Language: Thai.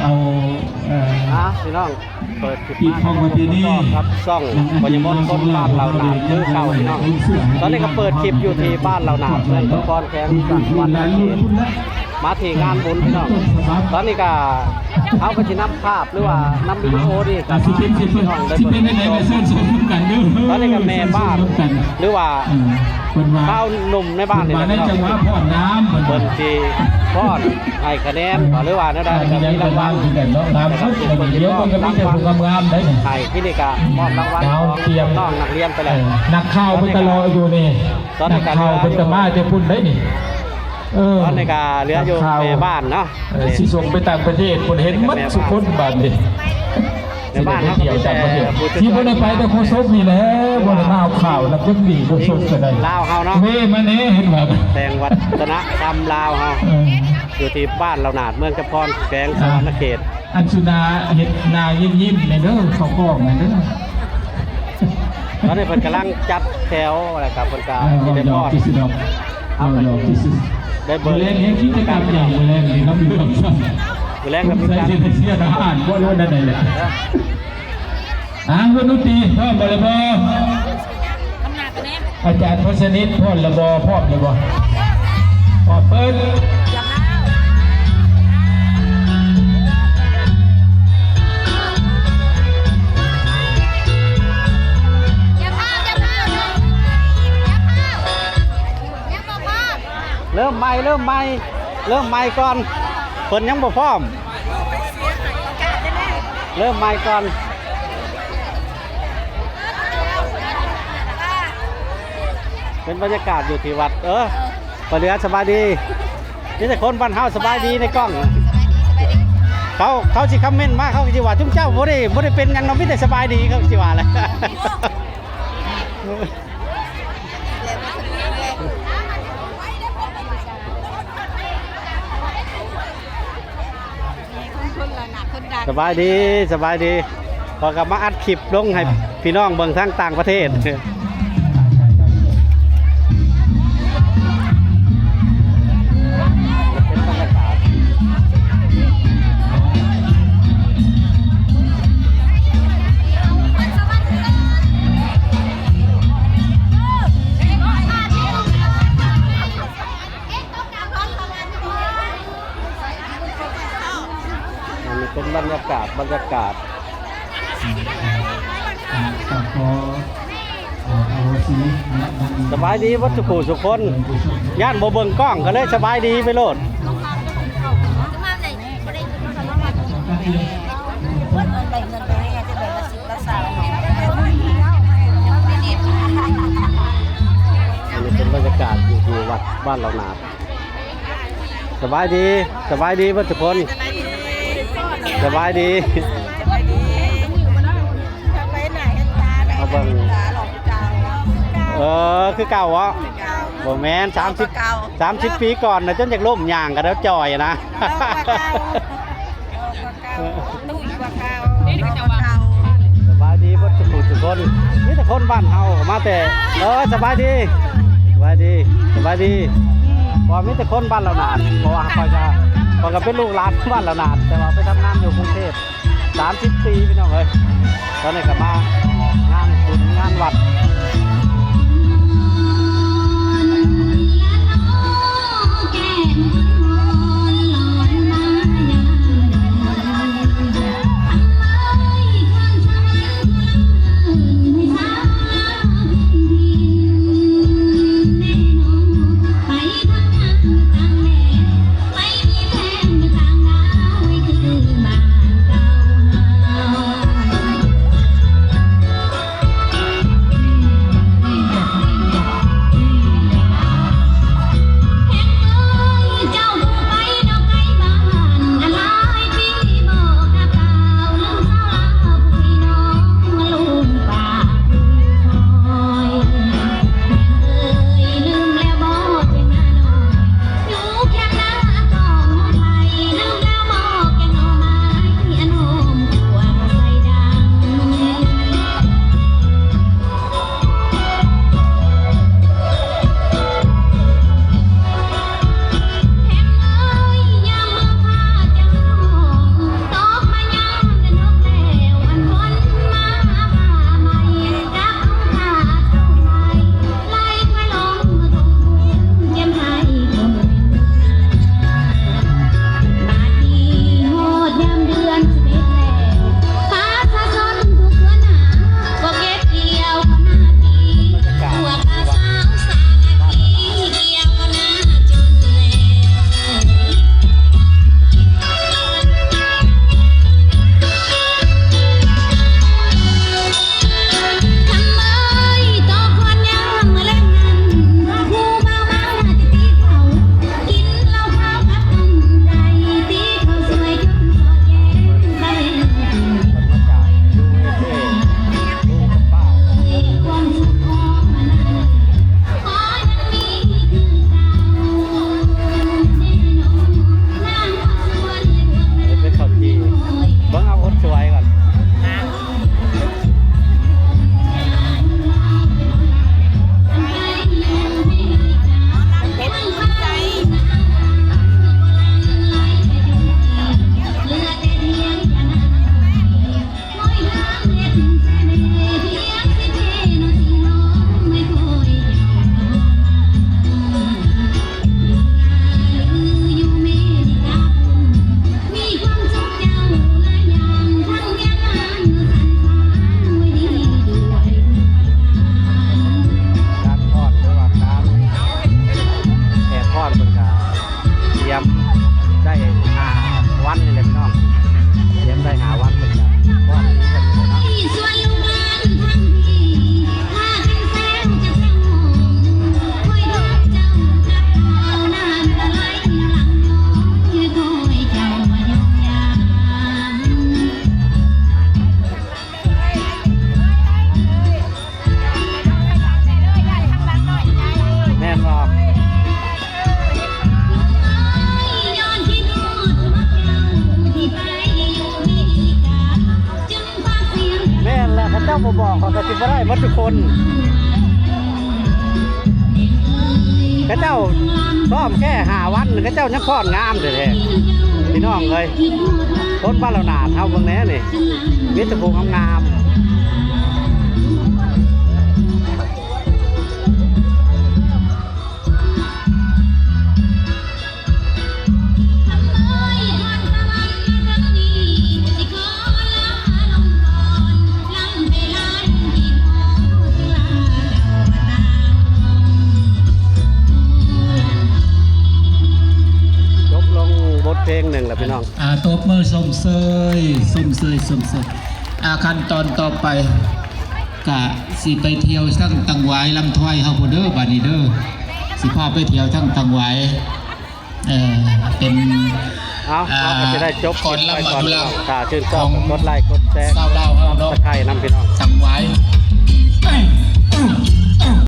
เอาพี่น้องเปิดคลิปมาครับซ่องบริมณฑลบ้านเราหนามือเก่าพี่น้องตอนนี้ก็เปิดคลิปอยู่ที่บ้านเราหนาเมืองตะกอนแข้งสังวันนาเขตมาที่งานบุญพี่น้องตอนนี้ก็เขาก็จะนำภาพหรือว่านำวิดีโอนี่กับพี่น้องได้เปิดตอนนี้ก็แม่บ้านหรือว่าข้าวหนุ่มในบ้านนี่นะพี่น้องเปิดที่พ่อนให้คะแนนหรือว่าได้กับมีรางวัลนะครับเดี๋ยวมันก็มีแต่ผู้งามได้ให้ที่นี่ก็มอบรางวัลน้องนักเรียนไปเลยนักข่าวเป็นตลออยู่นี่นักข่าวเป็นตะมาจะพูดได้นี่ตอนนี้ก็เหลืออยู่แม่บ้านเนาะสิส่งไปต่างประเทศคนเห็นมัดสุคนบ้านนี่ในบ้านเขาก็แต่ที่บ่ได้ไปแต่โคศกนี่แหละบ่ได้มาเอาข่าวนักจักดีโคศกก็ได้ลาวเฮาเนาะเว้มาแน่เห็นบ่แต่งวัฒนธรรมลาวเฮาอยู่ที่บ้านเราหนาดเมืองกระพรแขวงสวรรณเขตอันสุนาเฮ็ดนายิ้มๆในเด้อเข้ากล้องในเด้อตอนนี้เพิ่นกำลังจัดแถวอะไรกับเพิ่นก็สิได้พอดเอาดอกที่สุดได้เบิ่งแรงเฮ็ดกิจกรรมอย่างแรงนี่น้ำเรื่องซั่นแรงก็มีการเสียทหารบ่รู้ได้ไหนแหละคุณนุตีพร้อมบ่ล่ะบ่อาจารย์พศนิตพร้อมละบ่พร้อมละบ่พร้อมเปิดเริ่มใหม่ก่อนเพิ่นยังบ่พร้อมเริ่มใหม่ก่อนเป็นบรรยากาศอยู่ที่วัดปริยัติสบายดีนี่แต่คนบ้านเฮาสบายดีในกล้องเขาสิคอมเมนต์มาเขาสิว่าจุ้มเจ้าบ่ได้เป็นหยังเนาะมีแต่สบายดีเขาสิว่าแหละสบายดีพอกลับมาอัดคลิปลงให้พี่น้องเบิ่งทั้งต่างประเทศเป็นบรรยากาศสบายดีวัตถุสุขคนย่านโบเบิงกล้องก็เลยสบายดีไปโลดอันนี้เป็นบรรยากาศอยู่ที่วัดบ้านเรานาสบายดีวัตถุคนสบายดีเอาเบิ่งคือเก่าวะบ่แม่น30 ปีก่อนนะจนจากล่มย่างกันแล้วจ่อยนะสบายดีบ่ทุกคนมีแต่คนบ้านเฮามาแต่สบายดีพอมีแต่คนบ้านเราหนาดเพราะว่าพอก็เป็นลูกหลานบ้านเราหนาดแต่ว่าไปทำงานอยู่กรุงเทพ30 ปีพี่น้องเอ้ยตอนนี้ก็มางานบุญงานวัด บ่บอกเขาก็สิบ่ได้หมดทุกคนกระเจ้าซ้อมแค่5 วันกระเจ้ายังพอดงามแท้ๆพี่น้องเอ้ยคนบ้านเราหนาเท่าเบิ่งแหน่นี่มีแต่ผู้งามๆบทเพลงหนึ่งแหละพี่น้องตบมือส่งเสยขั้นตอนต่อไปกะสิไปเที่ยวทั้งตังหวายลำถ้อยเฮาพุ่นเด้อบาดนี้เด้อสิพาไปเที่ยวทั้งตังหวายเป็นเราก็จะได้จบ ก่อนลำมาดูแล ถ้าชื่นชอบกดไลค์กดแชร์ เศร้าเล่าเฮาเนาะ ตะไคร้นำพี่น้องตังหวาย